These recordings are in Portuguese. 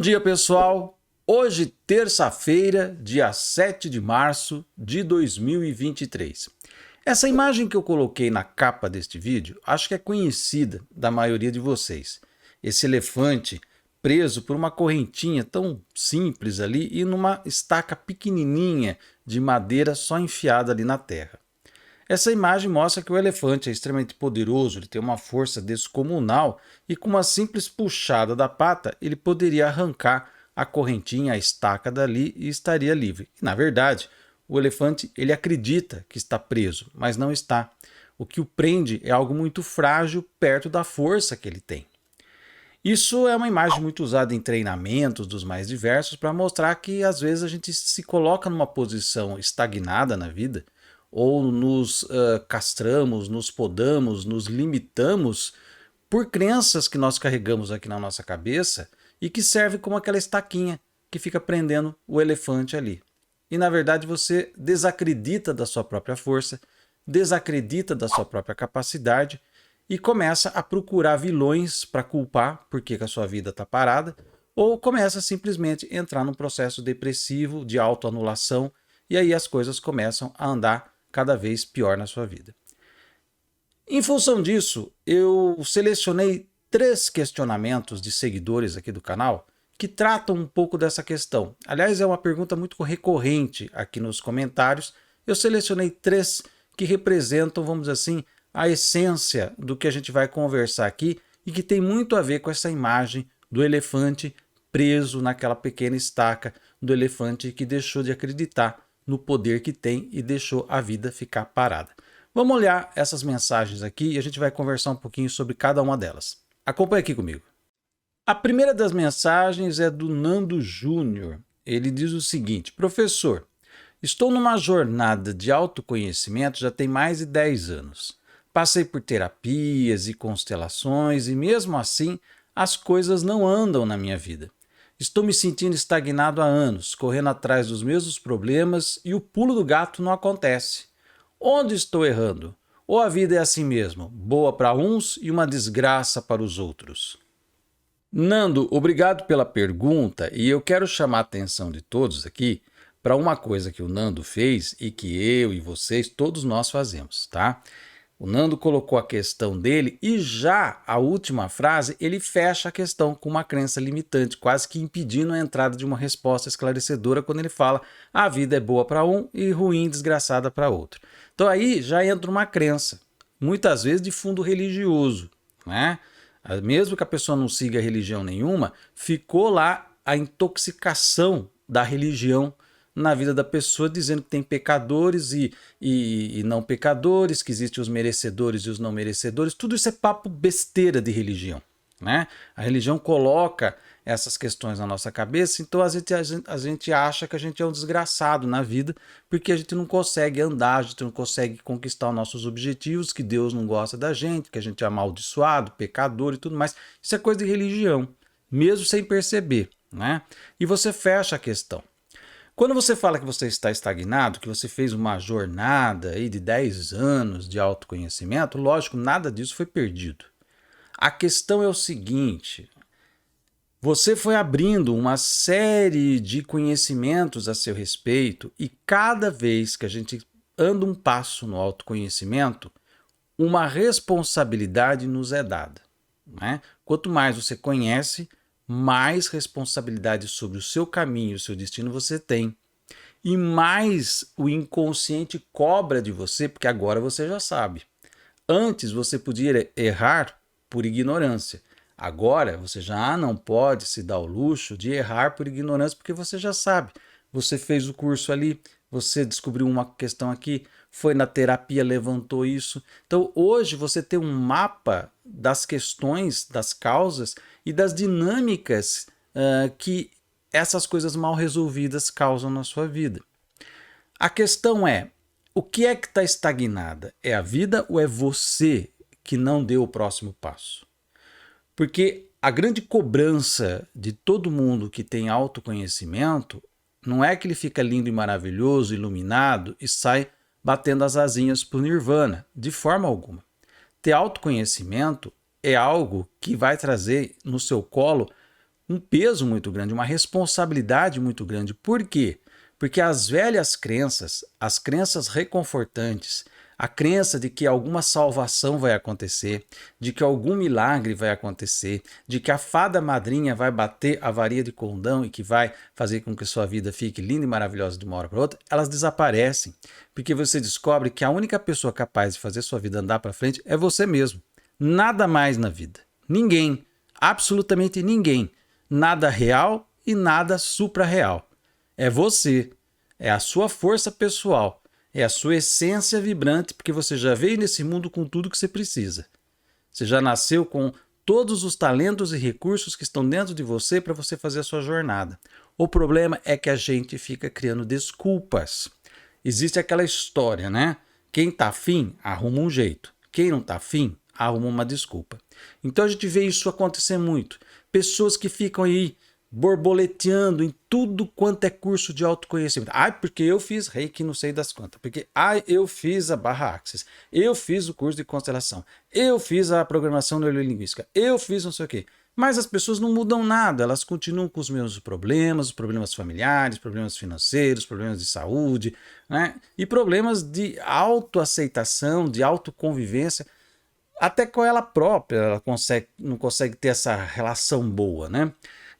Bom dia, pessoal! Hoje, terça-feira, dia 7 de março de 2023. Essa imagem que eu coloquei na capa deste vídeo, acho que é conhecida da maioria de vocês. Esse elefante preso por uma correntinha tão simples ali e numa estaca pequenininha de madeira só enfiada ali na terra. Essa imagem mostra que o elefante é extremamente poderoso, ele tem uma força descomunal e com uma simples puxada da pata ele poderia arrancar a correntinha, a estaca dali e estaria livre. E, na verdade, o elefante ele acredita que está preso, mas não está. O que o prende é algo muito frágil perto da força que ele tem. Isso é uma imagem muito usada em treinamentos dos mais diversos para mostrar que às vezes a gente se coloca numa posição estagnada na vida, ou nos castramos, nos podamos, nos limitamos por crenças que nós carregamos aqui na nossa cabeça e que serve como aquela estaquinha que fica prendendo o elefante ali. E na verdade você desacredita da sua própria força, desacredita da sua própria capacidade e começa a procurar vilões para culpar porque a sua vida está parada, ou começa simplesmente a entrar num processo depressivo de autoanulação e aí as coisas começam a andar cada vez pior na sua vida. Em função disso, eu selecionei 3 questionamentos de seguidores aqui do canal que tratam um pouco dessa questão. Aliás, é uma pergunta muito recorrente aqui nos comentários. Eu selecionei 3 que representam, vamos dizer assim, a essência do que a gente vai conversar aqui e que tem muito a ver com essa imagem do elefante preso naquela pequena estaca, do elefante que deixou de acreditar no poder que tem e deixou a vida ficar parada. Vamos olhar essas mensagens aqui e a gente vai conversar um pouquinho sobre cada uma delas. Acompanhe aqui comigo. A primeira das mensagens é do Nando Júnior. Ele diz o seguinte: professor, estou numa jornada de autoconhecimento já tem mais de 10 anos. Passei por terapias e constelações e mesmo assim as coisas não andam na minha vida. Estou me sentindo estagnado há anos, correndo atrás dos mesmos problemas e o pulo do gato não acontece. Onde estou errando? Ou a vida é assim mesmo, boa para uns e uma desgraça para os outros? Nando, obrigado pela pergunta e eu quero chamar a atenção de todos aqui para uma coisa que o Nando fez e que eu e vocês, todos nós fazemos, tá? O Nando colocou a questão dele e já a última frase ele fecha a questão com uma crença limitante, quase que impedindo a entrada de uma resposta esclarecedora quando ele fala a vida é boa para um e ruim, desgraçada para outro. Então aí já entra uma crença, muitas vezes de fundo religioso, né? Mesmo que a pessoa não siga religião nenhuma, ficou lá a intoxicação da religião na vida da pessoa, dizendo que tem pecadores e não pecadores, que existem os merecedores e os não merecedores. Tudo isso é papo besteira de religião, né? A religião coloca essas questões na nossa cabeça, então a gente acha que a gente é um desgraçado na vida, porque a gente não consegue andar, a gente não consegue conquistar os nossos objetivos, que Deus não gosta da gente, que a gente é amaldiçoado, pecador e tudo mais. Isso é coisa de religião, mesmo sem perceber, né? E você fecha a questão. Quando você fala que você está estagnado, que você fez uma jornada aí de 10 anos de autoconhecimento, lógico, nada disso foi perdido. A questão é o seguinte: você foi abrindo uma série de conhecimentos a seu respeito e cada vez que a gente anda um passo no autoconhecimento, uma responsabilidade nos é dada, né? Quanto mais você conhece, mais responsabilidade sobre o seu caminho e o seu destino você tem. E mais o inconsciente cobra de você, porque agora você já sabe. Antes você podia errar por ignorância. Agora você já não pode se dar o luxo de errar por ignorância, porque você já sabe. Você fez o curso ali, você descobriu uma questão aqui, foi na terapia, levantou isso. Então hoje você tem um mapa das questões, das causas e das dinâmicas que essas coisas mal resolvidas causam na sua vida. A questão é, o que é que está estagnada? É a vida ou é você que não deu o próximo passo? Porque a grande cobrança de todo mundo que tem autoconhecimento não é que ele fica lindo e maravilhoso, iluminado e sai batendo as asinhas para o nirvana, de forma alguma. Ter autoconhecimento é algo que vai trazer no seu colo um peso muito grande, uma responsabilidade muito grande. Por quê? Porque as velhas crenças, as crenças reconfortantes, a crença de que alguma salvação vai acontecer, de que algum milagre vai acontecer, de que a fada madrinha vai bater a varinha de condão e que vai fazer com que sua vida fique linda e maravilhosa de uma hora para outra, elas desaparecem. Porque você descobre que a única pessoa capaz de fazer sua vida andar para frente é você mesmo. Nada mais na vida. Ninguém. Absolutamente ninguém. Nada real e nada supra-real. É você. É a sua força pessoal. É a sua essência vibrante, porque você já veio nesse mundo com tudo que você precisa. Você já nasceu com todos os talentos e recursos que estão dentro de você para você fazer a sua jornada. O problema é que a gente fica criando desculpas. Existe aquela história, né? Quem tá afim, arruma um jeito. Quem não tá afim, arruma uma desculpa. Então a gente vê isso acontecer muito. Pessoas que ficam aí borboleteando em tudo quanto é curso de autoconhecimento. Porque eu fiz Reiki não sei das quantas. Porque eu fiz a Barra Axis. Eu fiz o curso de constelação. Eu fiz a programação neurolinguística. Eu fiz não sei o quê. Mas as pessoas não mudam nada. Elas continuam com os mesmos problemas, os problemas familiares, problemas financeiros, problemas de saúde, né? E problemas de autoaceitação, de autoconvivência. Até com ela própria, ela não consegue ter essa relação boa, né?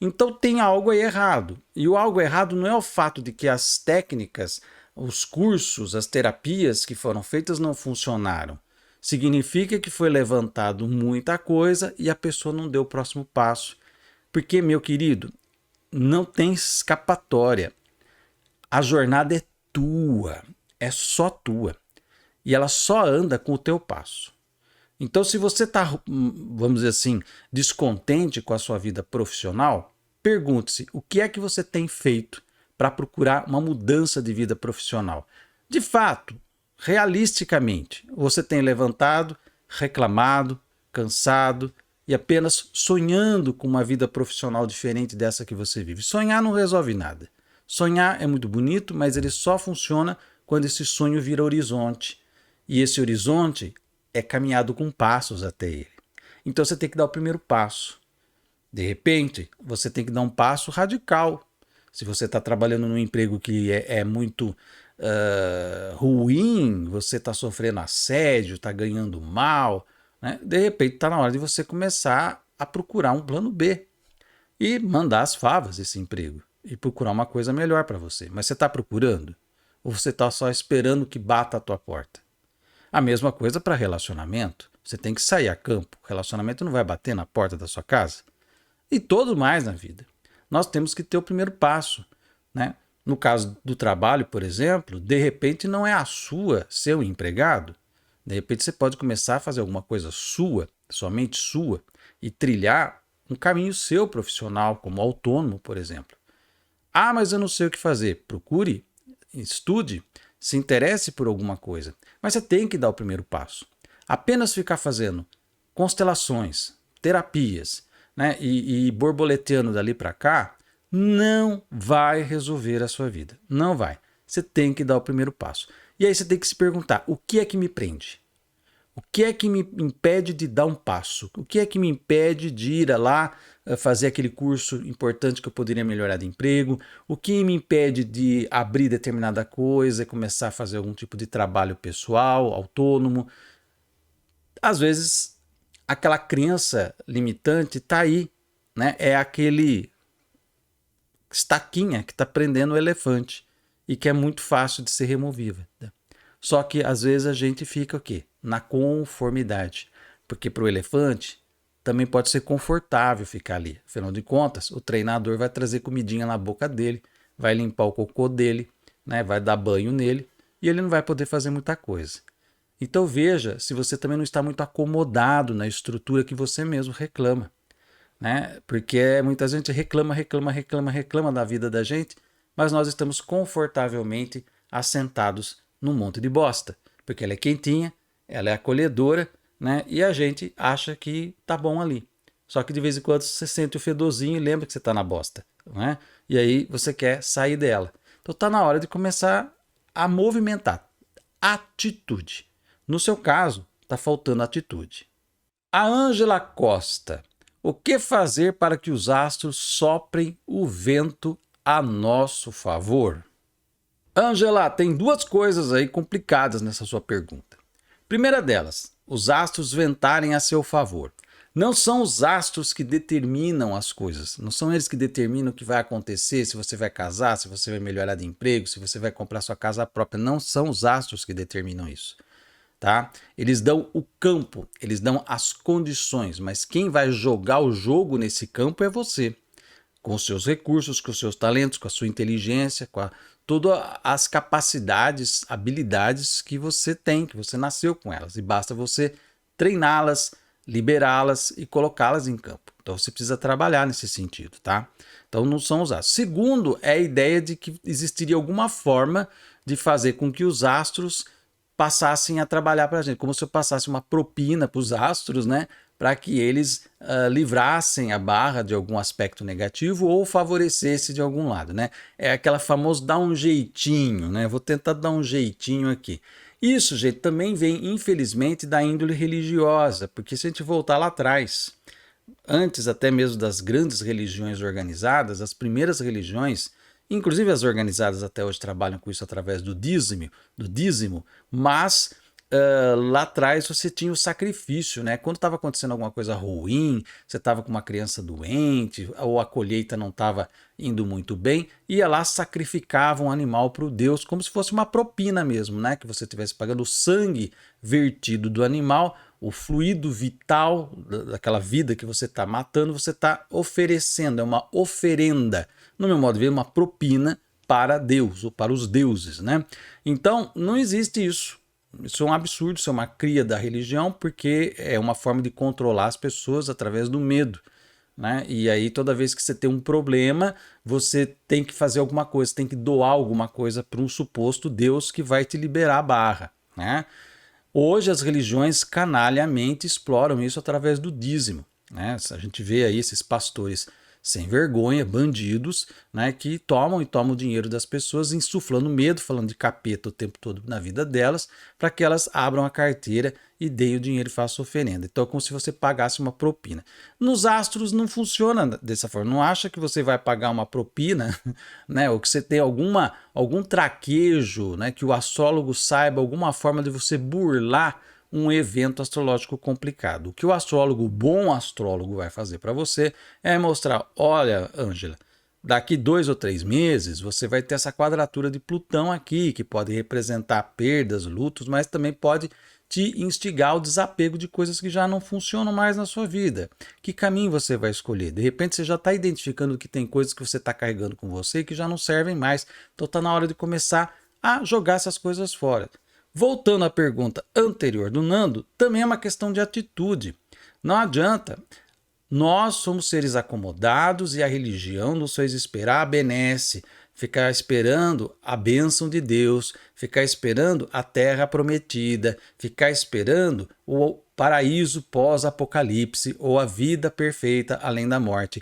Então tem algo aí errado. E o algo errado não é o fato de que as técnicas, os cursos, as terapias que foram feitas não funcionaram. Significa que foi levantado muita coisa e a pessoa não deu o próximo passo. Porque, meu querido, não tem escapatória. A jornada é tua, é só tua. E ela só anda com o teu passo. Então, se você está, vamos dizer assim, descontente com a sua vida profissional, pergunte-se o que é que você tem feito para procurar uma mudança de vida profissional. De fato, realisticamente, você tem levantado, reclamado, cansado e apenas sonhando com uma vida profissional diferente dessa que você vive. Sonhar não resolve nada. Sonhar é muito bonito, mas ele só funciona quando esse sonho vira horizonte. E esse horizonte é caminhado com passos até ele. Então você tem que dar o primeiro passo. De repente, você tem que dar um passo radical. Se você está trabalhando num emprego que é muito ruim, você está sofrendo assédio, está ganhando mal, né? De repente está na hora de você começar a procurar um plano B e mandar as favas esse emprego e procurar uma coisa melhor para você. Mas você está procurando? Ou você está só esperando que bata a tua porta? A mesma coisa para relacionamento. Você tem que sair a campo. O relacionamento não vai bater na porta da sua casa. E todo mais na vida. Nós temos que ter o primeiro passo, né? No caso do trabalho, por exemplo, de repente não é a sua ser um empregado. De repente você pode começar a fazer alguma coisa sua, somente sua, e trilhar um caminho seu profissional, como autônomo, por exemplo. Mas eu não sei o que fazer. Procure, estude, se interesse por alguma coisa. Mas você tem que dar o primeiro passo. Apenas ficar fazendo constelações, terapias, né, e borboleteando dali para cá, não vai resolver a sua vida. Não vai. Você tem que dar o primeiro passo. E aí você tem que se perguntar, o que é que me prende? O que é que me impede de dar um passo? O que é que me impede de ir lá fazer aquele curso importante que eu poderia melhorar de emprego? O que me impede de abrir determinada coisa e começar a fazer algum tipo de trabalho pessoal, autônomo? Às vezes, aquela crença limitante está aí, né? É aquele estaquinha que está prendendo o elefante e que é muito fácil de ser removida. Só que às vezes a gente fica o quê? Na conformidade. Porque para o elefante também pode ser confortável ficar ali. Afinal de contas, o treinador vai trazer comidinha na boca dele, vai limpar o cocô dele, né? Vai dar banho nele e ele não vai poder fazer muita coisa. Então veja se você também não está muito acomodado na estrutura que você mesmo reclama, né? Porque muita gente reclama da vida da gente, mas nós estamos confortavelmente assentados num monte de bosta, porque ela é quentinha, ela é acolhedora, né? E a gente acha que tá bom ali. Só que de vez em quando você sente o fedorzinho e lembra que você tá na bosta, né? E aí você quer sair dela. Então tá na hora de começar a movimentar. Atitude. No seu caso, tá faltando atitude. A Ângela Costa. O que fazer para que os astros soprem o vento a nosso favor? Ângela, tem duas coisas aí complicadas nessa sua pergunta. Primeira delas, os astros ventarem a seu favor. Não são os astros que determinam as coisas, não são eles que determinam o que vai acontecer, se você vai casar, se você vai melhorar de emprego, se você vai comprar sua casa própria. Não são os astros que determinam isso. Tá? Eles dão o campo, eles dão as condições, mas quem vai jogar o jogo nesse campo é você, com os seus recursos, com os seus talentos, com a sua inteligência, com todas as capacidades, habilidades que você tem, que você nasceu com elas, e basta você treiná-las, liberá-las e colocá-las em campo. Então você precisa trabalhar nesse sentido, tá? Então não são os astros. Segundo, é a ideia de que existiria alguma forma de fazer com que os astros passassem a trabalhar para a gente, como se eu passasse uma propina para os astros, né? Para que eles livrassem a barra de algum aspecto negativo ou favorecesse de algum lado, né? É aquela famosa dar um jeitinho, né? Vou tentar dar um jeitinho aqui. Isso, gente, também vem, infelizmente, da índole religiosa, porque se a gente voltar lá atrás, antes até mesmo das grandes religiões organizadas, as primeiras religiões, inclusive as organizadas até hoje trabalham com isso através do dízimo, mas lá atrás você tinha o sacrifício, né? Quando estava acontecendo alguma coisa ruim, você estava com uma criança doente, ou a colheita não estava indo muito bem, ia lá, sacrificava um animal para o Deus, como se fosse uma propina mesmo, né? Que você estivesse pagando o sangue vertido do animal, o fluido vital daquela vida que você está matando, você está oferecendo, é uma oferenda. No meu modo de ver, uma propina para Deus, ou para os deuses, né? Então, não existe isso. Isso é um absurdo, isso é uma cria da religião, porque é uma forma de controlar as pessoas através do medo, né? E aí, toda vez que você tem um problema, você tem que fazer alguma coisa, tem que doar alguma coisa para um suposto Deus que vai te liberar a barra, né? Hoje as religiões canalhamente exploram isso através do dízimo, né? A gente vê aí esses pastores sem vergonha, bandidos, né, que tomam o dinheiro das pessoas, insuflando medo, falando de capeta o tempo todo na vida delas, para que elas abram a carteira e deem o dinheiro e façam oferenda. Então é como se você pagasse uma propina. Nos astros não funciona dessa forma. Não acha que você vai pagar uma propina, né, ou que você tem algum traquejo, né, que o astrólogo saiba alguma forma de você burlar um evento astrológico complicado. O que o astrólogo, o bom astrólogo, vai fazer para você é mostrar, olha, Ângela, daqui 2 ou 3 meses você vai ter essa quadratura de Plutão aqui, que pode representar perdas, lutos, mas também pode te instigar ao desapego de coisas que já não funcionam mais na sua vida. Que caminho você vai escolher? De repente você já está identificando que tem coisas que você está carregando com você e que já não servem mais. Então está na hora de começar a jogar essas coisas fora. Voltando à pergunta anterior do Nando, também é uma questão de atitude. Não adianta. Nós somos seres acomodados e a religião nos fez esperar a benesse, ficar esperando a bênção de Deus, ficar esperando a terra prometida, ficar esperando o paraíso pós-apocalipse ou a vida perfeita além da morte.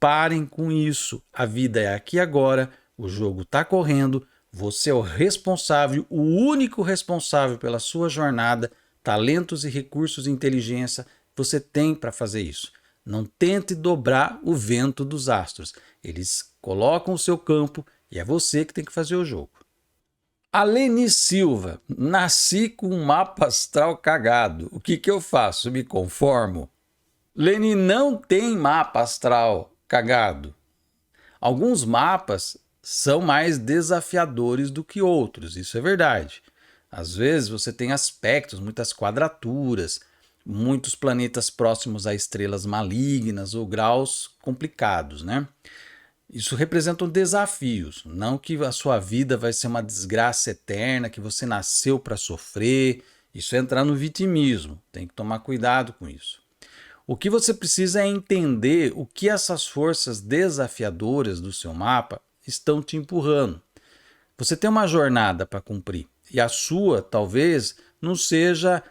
Parem com isso. A vida é aqui e agora, o jogo está correndo. Você é o responsável, o único responsável pela sua jornada, talentos e recursos e inteligência você tem para fazer isso. Não tente dobrar o vento dos astros. Eles colocam o seu campo e é você que tem que fazer o jogo. A Leni Silva, nasci com um mapa astral cagado. O que eu faço? Me conformo? Leni não tem mapa astral cagado. Alguns mapas são mais desafiadores do que outros, isso é verdade. Às vezes você tem aspectos, muitas quadraturas, muitos planetas próximos a estrelas malignas ou graus complicados, né? Isso representam desafios, não que a sua vida vai ser uma desgraça eterna, que você nasceu para sofrer. Isso é entrar no vitimismo, tem que tomar cuidado com isso. O que você precisa é entender o que essas forças desafiadoras do seu mapa estão te empurrando. Você tem uma jornada para cumprir e a sua talvez não seja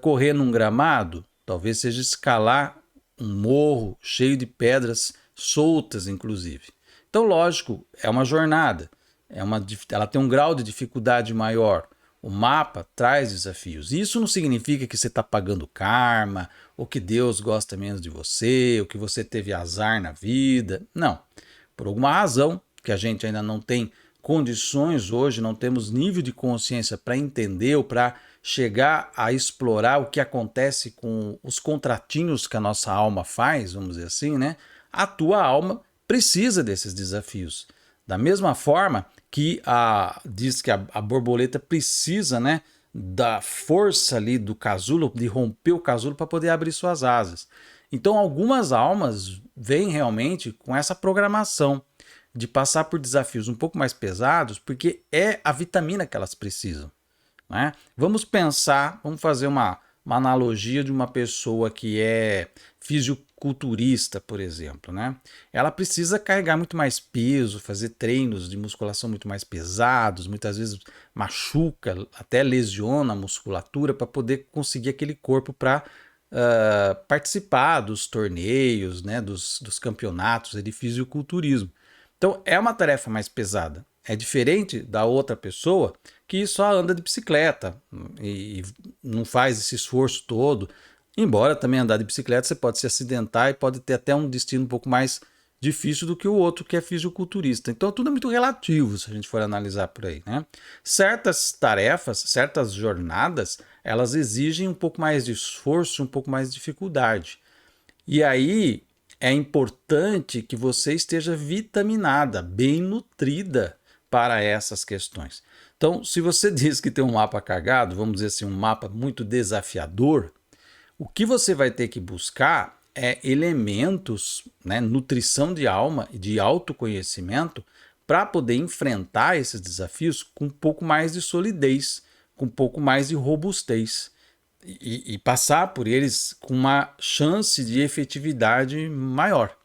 correr num gramado, talvez seja escalar um morro cheio de pedras soltas, inclusive. Então, lógico, é uma jornada, ela tem um grau de dificuldade maior. O mapa traz desafios. Isso não significa que você está pagando karma, ou que Deus gosta menos de você, ou que você teve azar na vida. Não. Por alguma razão que a gente ainda não tem condições hoje, não temos nível de consciência para entender ou para chegar a explorar o que acontece com os contratinhos que a nossa alma faz, vamos dizer assim, né? A tua alma precisa desses desafios. Da mesma forma que diz que a borboleta precisa, né, da força ali do casulo, de romper o casulo para poder abrir suas asas. Então algumas almas vêm realmente com essa programação de passar por desafios um pouco mais pesados, porque é a vitamina que elas precisam, né? Vamos pensar, vamos fazer uma analogia de uma pessoa que é fisiculturista, por exemplo, né? Ela precisa carregar muito mais peso, fazer treinos de musculação muito mais pesados, muitas vezes machuca, até lesiona a musculatura para poder conseguir aquele corpo para participar dos torneios, né? dos campeonatos de fisiculturismo. Então é uma tarefa mais pesada. É diferente da outra pessoa que só anda de bicicleta e não faz esse esforço todo. Embora também andar de bicicleta você pode se acidentar e pode ter até um destino um pouco mais difícil do que o outro que é fisiculturista. Então tudo é muito relativo se a gente for analisar por aí, né? Certas tarefas, certas jornadas, elas exigem um pouco mais de esforço, um pouco mais de dificuldade. E aí é importante que você esteja vitaminada, bem nutrida para essas questões. Então, se você diz que tem um mapa cagado, vamos dizer assim, um mapa muito desafiador, o que você vai ter que buscar é elementos, né, nutrição de alma e de autoconhecimento para poder enfrentar esses desafios com um pouco mais de solidez, com um pouco mais de robustez. E passar por eles com uma chance de efetividade maior.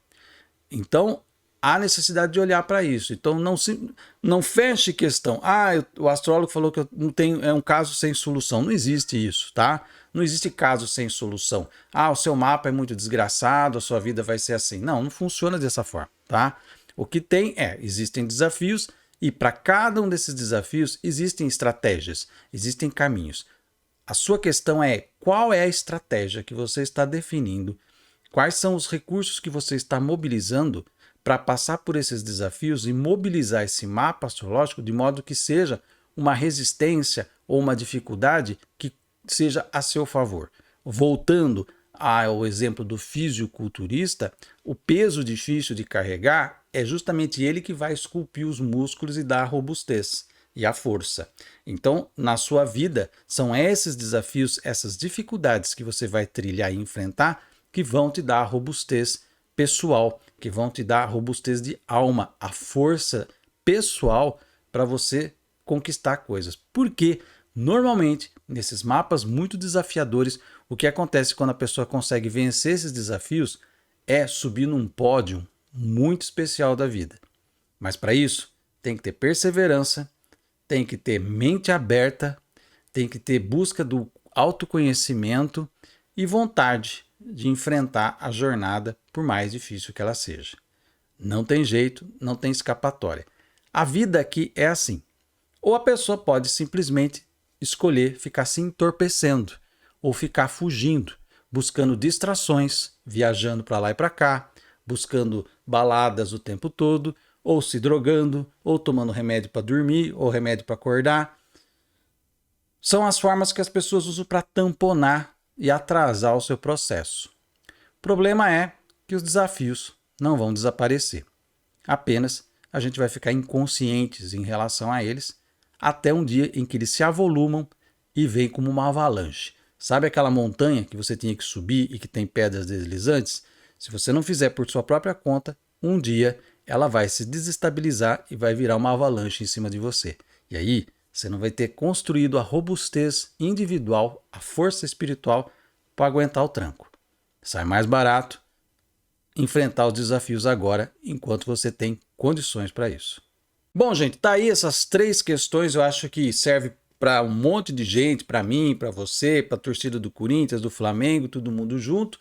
Então, há necessidade de olhar para isso. Então, não feche questão. O astrólogo falou que eu não tenho, é um caso sem solução. Não existe isso, tá? Não existe caso sem solução. O seu mapa é muito desgraçado, a sua vida vai ser assim. Não funciona dessa forma, tá? O que tem existem desafios e para cada um desses desafios existem estratégias, existem caminhos. A sua questão é qual é a estratégia que você está definindo, quais são os recursos que você está mobilizando para passar por esses desafios e mobilizar esse mapa astrológico de modo que seja uma resistência ou uma dificuldade que seja a seu favor. Voltando ao exemplo do fisiculturista, o peso difícil de carregar é justamente ele que vai esculpir os músculos e dar a robustez e a força. Então, na sua vida, são esses desafios, essas dificuldades que você vai trilhar e enfrentar que vão te dar a robustez pessoal, que vão te dar a robustez de alma, a força pessoal para você conquistar coisas. Porque, normalmente, nesses mapas muito desafiadores, o que acontece quando a pessoa consegue vencer esses desafios é subir num pódio muito especial da vida. Mas para isso, tem que ter perseverança, tem que ter mente aberta, tem que ter busca do autoconhecimento e vontade de enfrentar a jornada, por mais difícil que ela seja. Não tem jeito, não tem escapatória. A vida aqui é assim. Ou a pessoa pode simplesmente escolher ficar se entorpecendo, ou ficar fugindo, buscando distrações, viajando para lá e para cá, buscando baladas o tempo todo, ou se drogando, ou tomando remédio para dormir, ou remédio para acordar. São as formas que as pessoas usam para tamponar e atrasar o seu processo. O problema é que os desafios não vão desaparecer. Apenas a gente vai ficar inconscientes em relação a eles até um dia em que eles se avolumam e vêm como uma avalanche. Sabe aquela montanha que você tinha que subir e que tem pedras deslizantes? Se você não fizer por sua própria conta, um dia ela vai se desestabilizar e vai virar uma avalanche em cima de você. E aí, você não vai ter construído a robustez individual, a força espiritual para aguentar o tranco. Sai mais barato enfrentar os desafios agora, enquanto você tem condições para isso. Bom, gente, tá aí essas 3 questões, eu acho que serve para um monte de gente, para mim, para você, para a torcida do Corinthians, do Flamengo, todo mundo junto,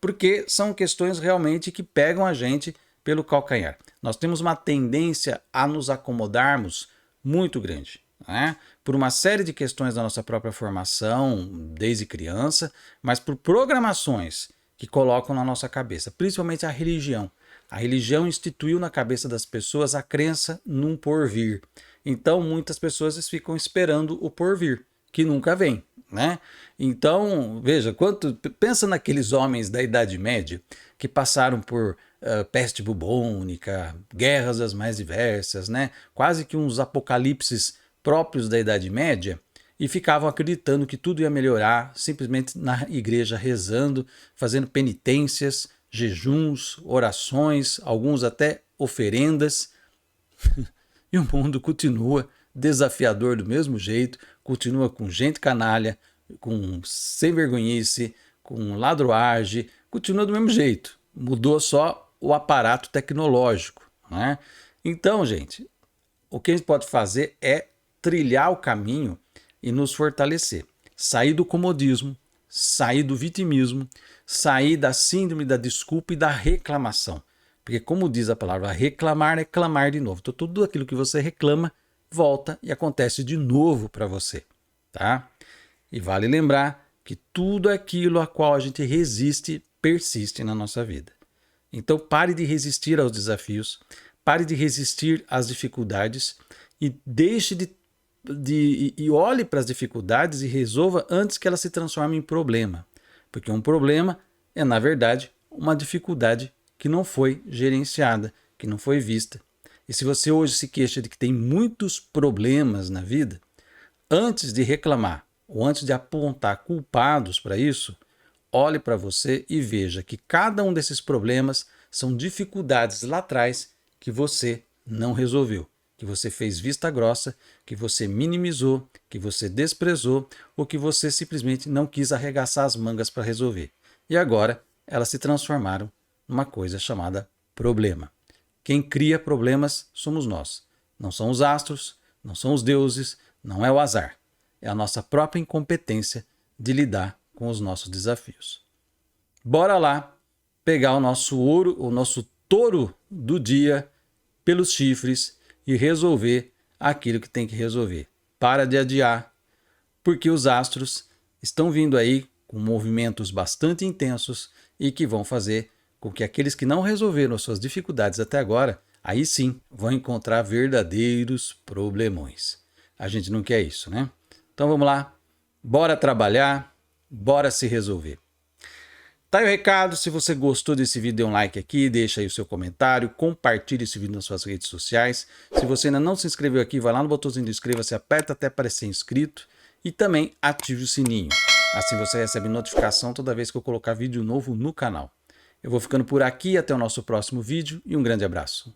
porque são questões realmente que pegam a gente pelo calcanhar. Nós temos uma tendência a nos acomodarmos muito grande. né? Por uma série de questões da nossa própria formação, desde criança, mas por programações que colocam na nossa cabeça, principalmente a religião. A religião instituiu na cabeça das pessoas a crença num porvir. Então, muitas pessoas ficam esperando o porvir, que nunca vem, né? Então, veja, pensa naqueles homens da Idade Média que passaram por peste bubônica, guerras das mais diversas, né? Quase que uns apocalipses próprios da Idade Média, e ficavam acreditando que tudo ia melhorar simplesmente na igreja rezando, fazendo penitências, jejuns, orações, alguns até oferendas. E o mundo continua desafiador do mesmo jeito, continua com gente canalha, com sem vergonhice, com ladroagem, continua do mesmo jeito. Mudou só o aparato tecnológico, né? Então, gente, o que a gente pode fazer é trilhar o caminho e nos fortalecer. Sair do comodismo, sair do vitimismo, sair da síndrome da desculpa e da reclamação. Porque, como diz a palavra, reclamar é clamar de novo. Então, tudo aquilo que você reclama volta e acontece de novo para você, tá? E vale lembrar que tudo aquilo a qual a gente resiste persiste na nossa vida. Então, pare de resistir aos desafios, pare de resistir às dificuldades e deixe e olhe para as dificuldades e resolva antes que elas se transformem em problema. Porque um problema é, na verdade, uma dificuldade que não foi gerenciada, que não foi vista. E se você hoje se queixa de que tem muitos problemas na vida, antes de reclamar ou antes de apontar culpados para isso, olhe para você e veja que cada um desses problemas são dificuldades lá atrás que você não resolveu, que você fez vista grossa, que você minimizou, que você desprezou ou que você simplesmente não quis arregaçar as mangas para resolver. E agora elas se transformaram numa coisa chamada problema. Quem cria problemas somos nós. Não são os astros, não são os deuses, não é o azar. É a nossa própria incompetência de lidar com os nossos desafios. Bora lá pegar o nosso ouro, o nosso touro do dia pelos chifres e resolver aquilo que tem que resolver. Para de adiar, porque os astros estão vindo aí com movimentos bastante intensos e que vão fazer com que aqueles que não resolveram as suas dificuldades até agora, aí sim vão encontrar verdadeiros problemões. A gente não quer isso, né? Então vamos lá, bora trabalhar, bora se resolver. Tá aí o recado, se você gostou desse vídeo, dê um like aqui, deixa aí o seu comentário, compartilhe esse vídeo nas suas redes sociais. Se você ainda não se inscreveu aqui, vai lá no botãozinho de inscreva-se, aperta até aparecer inscrito e também ative o sininho. Assim você recebe notificação toda vez que eu colocar vídeo novo no canal. Eu vou ficando por aqui, até o nosso próximo vídeo e um grande abraço.